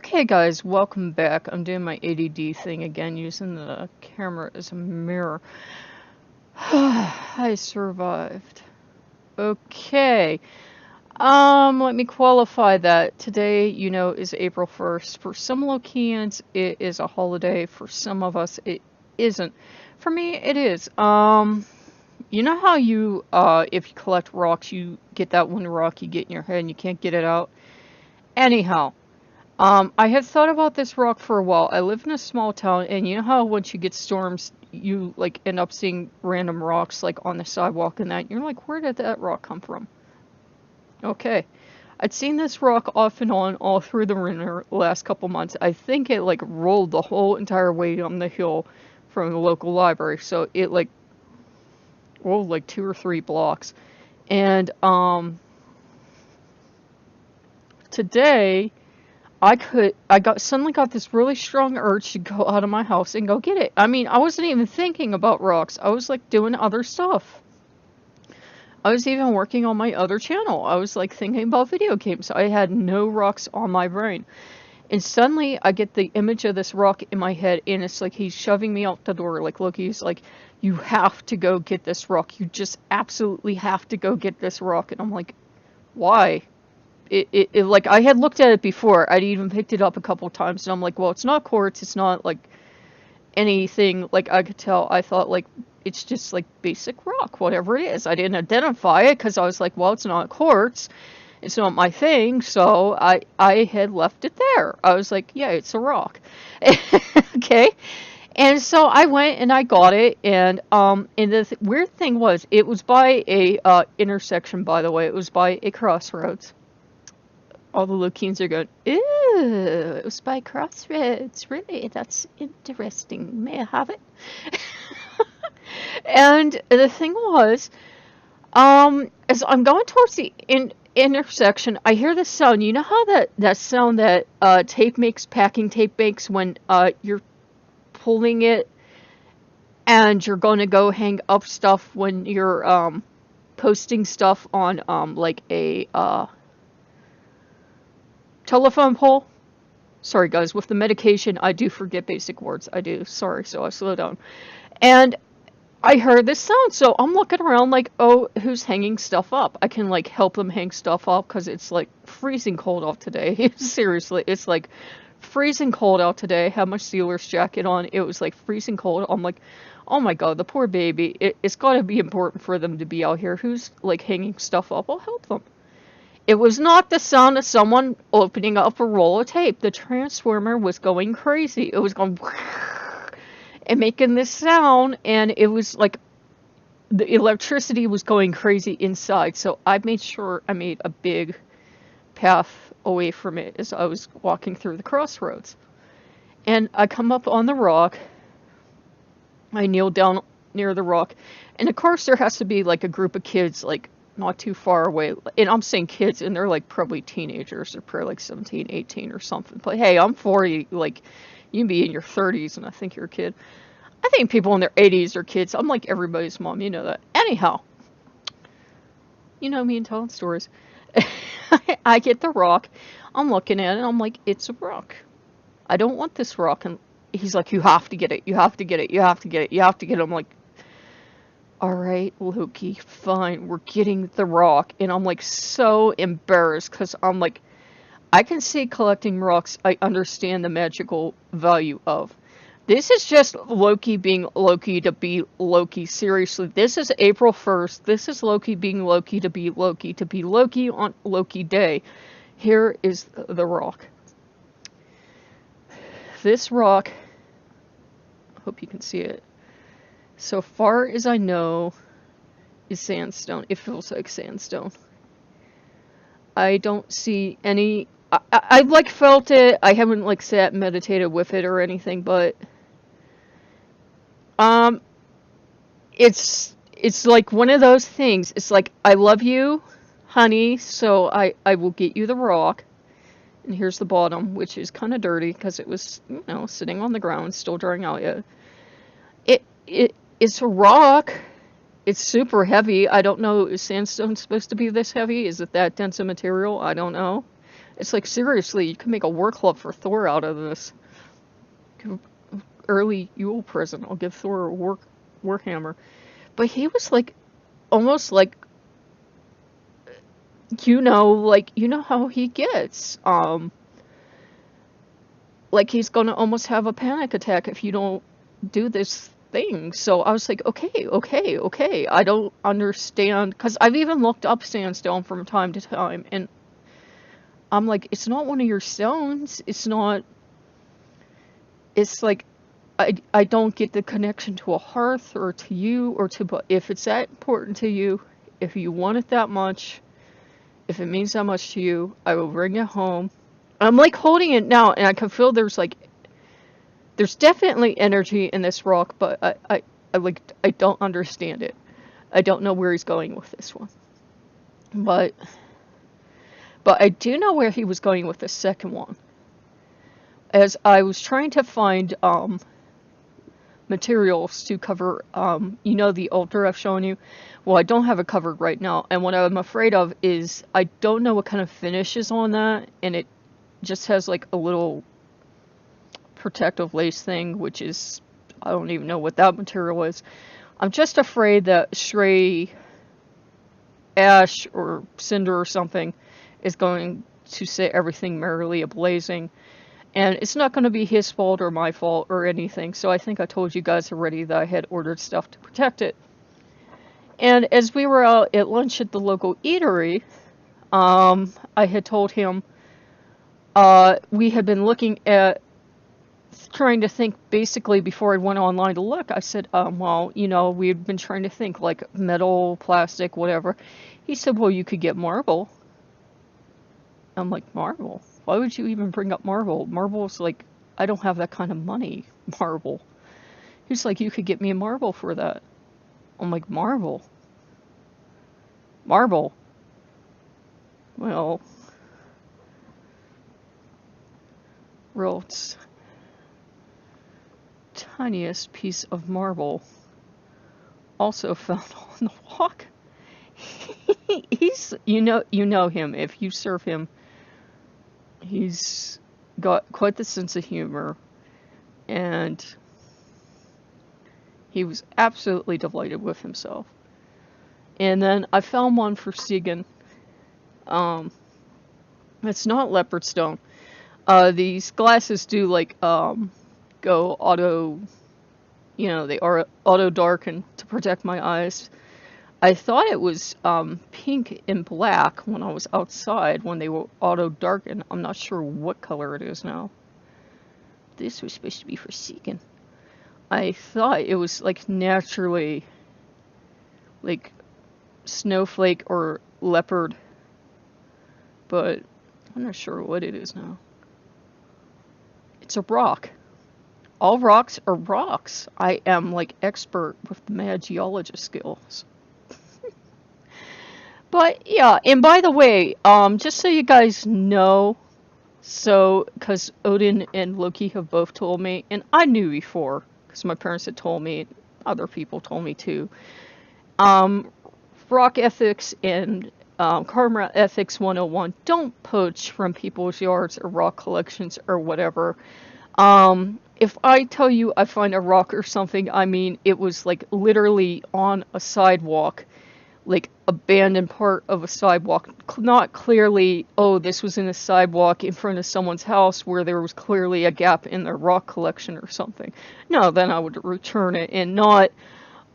Okay guys, welcome back. I'm doing my ADD thing again using the camera as a mirror. I survived. Okay. Let me qualify that. Today, is April 1st. For some Lokeans, it is a holiday. For some of us, it isn't. For me, it is. You know how if you collect rocks, you get that one rock you get in your head and you can't get it out? Anyhow. I have thought about this rock for a while. I live in a small town, and you know how once you get storms, you like end up seeing random rocks like on the sidewalk and that. You're like, where did that rock come from? Okay. I'd seen this rock off and on all through the winter last couple months. I think it like rolled the whole entire way on the hill from the local library. So it like rolled like 2 or 3 blocks. And today suddenly got this really strong urge to go out of my house and go get it. I mean, I wasn't even thinking about rocks. I was like doing other stuff. I was even working on my other channel. I was like thinking about video games. I had no rocks on my brain. And suddenly I get the image of this rock in my head, and it's like he's shoving me out the door. Like, Loki's like, you have to go get this rock. You just absolutely have to go get this rock. And I'm like, why? It like I had looked at it before. I'd even picked it up a couple times, and I'm like, well, it's not quartz. It's not like anything like I could tell. I thought like it's just like basic rock, whatever it is. I didn't identify it because I was like, well, it's not quartz. It's not my thing. So I had left it there. I was like, yeah, it's a rock. Okay. And so I went and I got it, and the weird thing was, it was by a intersection. By the way, it was by a crossroads. All the Lokeans are going, ew, it was by crossroads. Really? That's interesting. May I have it? And the thing was, as I'm going towards the intersection, I hear this sound. You know how that sound that tape makes, packing tape makes when you're pulling it and you're going to go hang up stuff when you're posting stuff on like a telephone pole? Sorry guys, with the medication I do forget basic words. I do. Sorry, so I slow down. And I heard this sound, so I'm looking around like, oh, who's hanging stuff up? I can like help them hang stuff up because it's like freezing cold out today. Seriously, it's like freezing cold out today. I had my Steelers jacket on. It was like freezing cold. I'm like, oh my god, the poor baby. It's got to be important for them to be out here. Who's like hanging stuff up? I'll help them. It was not the sound of someone opening up a roll of tape. The transformer was going crazy. It was going and making this sound, and it was like the electricity was going crazy inside. So I made sure I made a big path away from it as I was walking through the crossroads. And I come up on the rock. I kneel down near the rock. And of course there has to be like a group of kids like not too far away, and I'm saying kids, and they're like probably teenagers. They're probably like 17, 18 or something. But hey, I'm 40, like, you can be in your 30s and I think you're a kid. I think people in their 80s are kids. I'm like everybody's mom, you know that. Anyhow, you know me and telling stories. I get the rock, I'm looking at it, and I'm like, it's a rock. I don't want this rock. And he's like, you have to get it, you have to get it, you have to get it, you have to get it. I'm like, alright, Loki, fine, we're getting the rock. And I'm like so embarrassed because I'm like, I can see collecting rocks, I understand the magical value of. This is just Loki being Loki to be Loki. Seriously, this is April 1st. This is Loki being Loki to be Loki on Loki Day. Here is the rock. This rock, I hope you can see it. So far as I know, is sandstone. It feels like sandstone. I don't see any. I've like felt it. I haven't like sat and meditated with it or anything, but it's like one of those things. It's like, I love you, honey, so I will get you the rock. And here's the bottom, which is kind of dirty because it was, you know, sitting on the ground, still drying out yet. It's a rock. It's super heavy. I don't know, is sandstone supposed to be this heavy? Is it that dense a material? I don't know. It's like, seriously, you can make a war club for Thor out of this. Early Yule present. I'll give Thor a warhammer. But he was like, almost like, like, you know how he gets. Like he's gonna almost have a panic attack if you don't do this thing. So I was like, okay. I don't understand. Because I've even looked up sandstone from time to time. And I'm like, it's not one of your stones. It's not. It's like, I don't get the connection to a hearth or to you or to. But if it's that important to you, if you want it that much, if it means that much to you, I will bring it home. I'm like holding it now, and I can feel there's definitely energy in this rock, but I don't understand it. I don't know where he's going with this one, but I do know where he was going with the second one. As I was trying to find materials to cover, the altar I've shown you. Well, I don't have it covered right now, and what I'm afraid of is I don't know what kind of finish is on that, and it just has like a little protective lace thing, which is, I don't even know what that material is. I'm just afraid that stray ash or cinder or something is going to set everything merrily ablazing. And it's not going to be his fault or my fault or anything. So I think I told you guys already that I had ordered stuff to protect it. And as we were out at lunch at the local eatery, I had told him we had been looking at trying to think basically before I went online to look. I said, well, we had been trying to think like metal, plastic, whatever. He said, well, you could get marble. I'm like, marble? Why would you even bring up marble? Marble's like, I don't have that kind of money. Marble. He's like, you could get me a marble for that. I'm like, marble? Marble? Well, wrote tiniest piece of marble also found on the walk. He's, you know him. If you serve him, he's got quite the sense of humor, and he was absolutely delighted with himself. And then I found one for Segan. It's not leopard stone. These glasses do like go auto, they are auto darken to protect my eyes. I thought it was pink and black when I was outside when they were auto darken. I'm not sure what color it is now. This was supposed to be for Segan. I thought it was like naturally like snowflake or leopard, but I'm not sure what it is now. It's a rock. All rocks are rocks. I am like expert with the mad geologist skills. But yeah, and by the way, just so you guys know, so because Odin and Loki have both told me, and I knew before because my parents had told me, other people told me too. Rock ethics and Karma Ethics 101, don't poach from people's yards or rock collections or whatever. If I tell you I find a rock or something, I mean it was like literally on a sidewalk, like abandoned part of a sidewalk, not clearly, oh, this was in a sidewalk in front of someone's house where there was clearly a gap in their rock collection or something. No, then I would return it, and not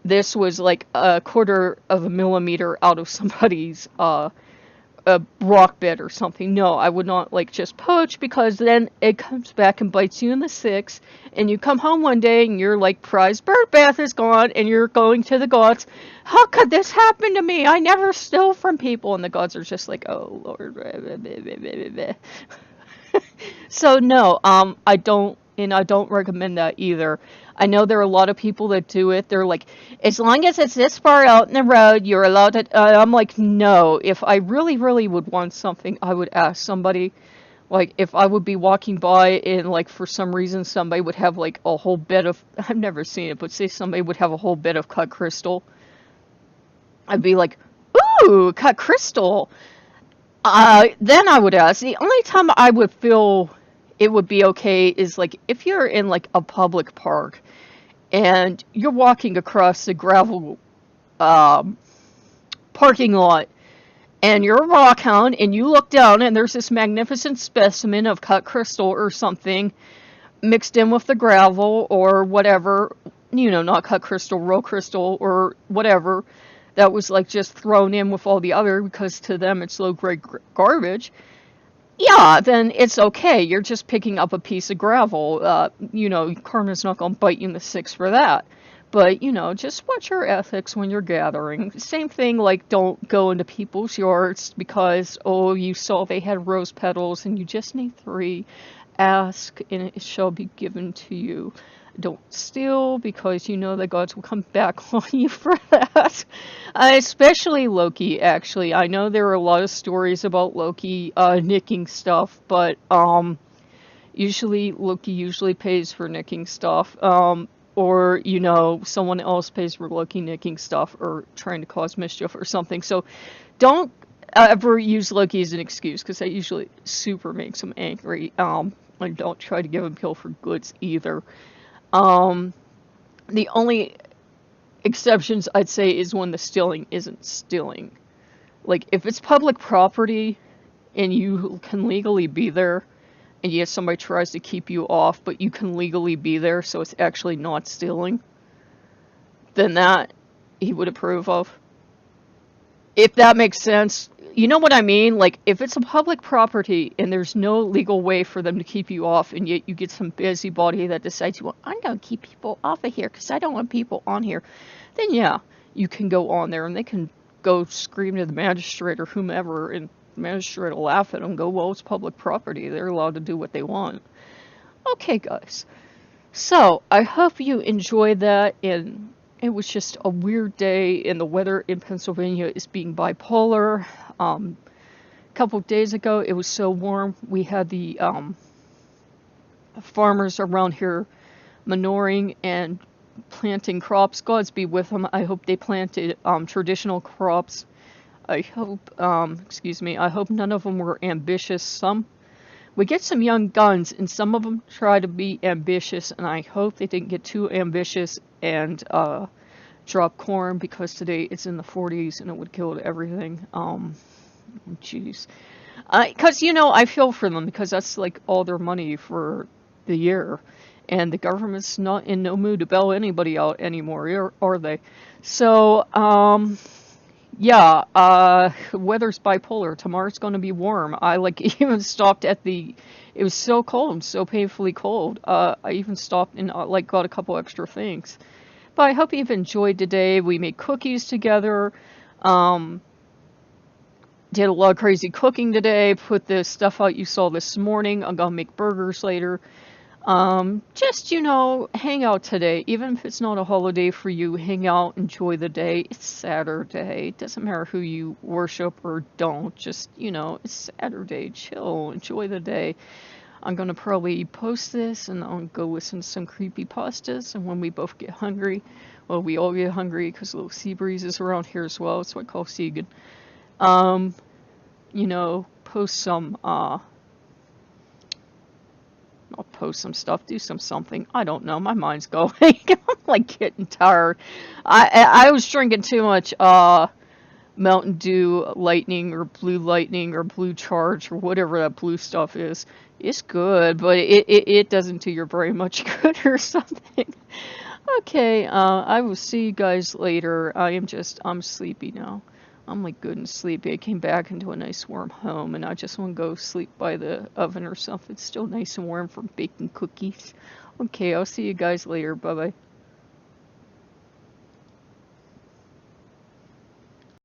this was like a quarter of a millimeter out of somebody's a rock bed or something. No, I would not like just poach, because then it comes back and bites you in the six, and you come home one day and your like prize bird bath is gone, and you're going to the gods. How could this happen to me? I never steal from people, and the gods are just like, oh Lord. So no, I don't recommend that either. I know there are a lot of people that do it. They're like, as long as it's this far out in the road, you're allowed to. I'm like, no. If I really, really would want something, I would ask somebody. Like, if I would be walking by and, like, for some reason somebody would have, like, a whole bed of. I've never seen it, but say somebody would have a whole bed of cut crystal. I'd be like, ooh, cut crystal. Then I would ask. The only time I would feel it would be okay is like if you're in like a public park and you're walking across the gravel um, parking lot and you're a rock hound and you look down and there's this magnificent specimen of cut crystal or something mixed in with the gravel or whatever, not cut crystal, real crystal or whatever, that was like just thrown in with all the other because to them it's low grade garbage. Yeah, then it's okay. You're just picking up a piece of gravel. Karma's not going to bite you in the six for that. But, just watch your ethics when you're gathering. Same thing, like, don't go into people's yards because, oh, you saw they had rose petals and you just need 3. Ask and it shall be given to you. Don't steal because you know that gods will come back on you for that. Especially Loki, actually. I know there are a lot of stories about Loki nicking stuff, but usually Loki usually pays for nicking stuff. Or, someone else pays for Loki nicking stuff or trying to cause mischief or something. So don't ever use Loki as an excuse because that usually super makes him angry. And don't try to give him pill for goods either. The only exceptions I'd say is when the stealing isn't stealing. Like, if it's public property and you can legally be there, and yet somebody tries to keep you off, but you can legally be there, so it's actually not stealing, then that he would approve of. If that makes sense. You know what I mean? Like, if it's a public property and there's no legal way for them to keep you off, and yet you get some busybody that decides, well, I'm going to keep people off of here because I don't want people on here, then yeah, you can go on there and they can go scream to the magistrate or whomever, and the magistrate will laugh at them and go, well, it's public property. They're allowed to do what they want. Okay, guys. So, I hope you enjoyed that, and it was just a weird day, and the weather in Pennsylvania is being bipolar. A couple of days ago, it was so warm. We had the farmers around here manuring and planting crops. Gods be with them. I hope they planted traditional crops. I hope, I hope none of them were ambitious. We get some young guns, and some of them try to be ambitious, and I hope they didn't get too ambitious and drop corn, because today it's in the 40s and it would kill everything. Jeez. Because, I feel for them, because that's like all their money for the year, and the government's not in no mood to bail anybody out anymore, are they? So, yeah, weather's bipolar. Tomorrow's going to be warm. I even stopped at it was so cold, so painfully cold. I even stopped and got a couple extra things. But I hope you've enjoyed today. We made cookies together. Did a lot of crazy cooking today. Put the stuff out you saw this morning. I'm gonna make burgers later. Just, hang out today. Even if it's not a holiday for you, hang out, enjoy the day. It's Saturday. It doesn't matter who you worship or don't. Just, it's Saturday. Chill. Enjoy the day. I'm going to probably post this, and I'll go listen to some creepypastas, and when we both get hungry, well, we all get hungry because a little sea breeze is around here as well. That's what I call Segan. Post some, I'll post some stuff, do something. I don't know. My mind's going. I'm getting tired. I was drinking too much Mountain Dew Lightning or Blue Charge or whatever that blue stuff is. It's good, but it doesn't do your brain much good or something. Okay, I will see you guys later. I'm sleepy now. I'm good and sleepy. I came back into a nice warm home, and I just want to go sleep by the oven or something. It's still nice and warm from baking cookies. Okay, I'll see you guys later. Bye-bye.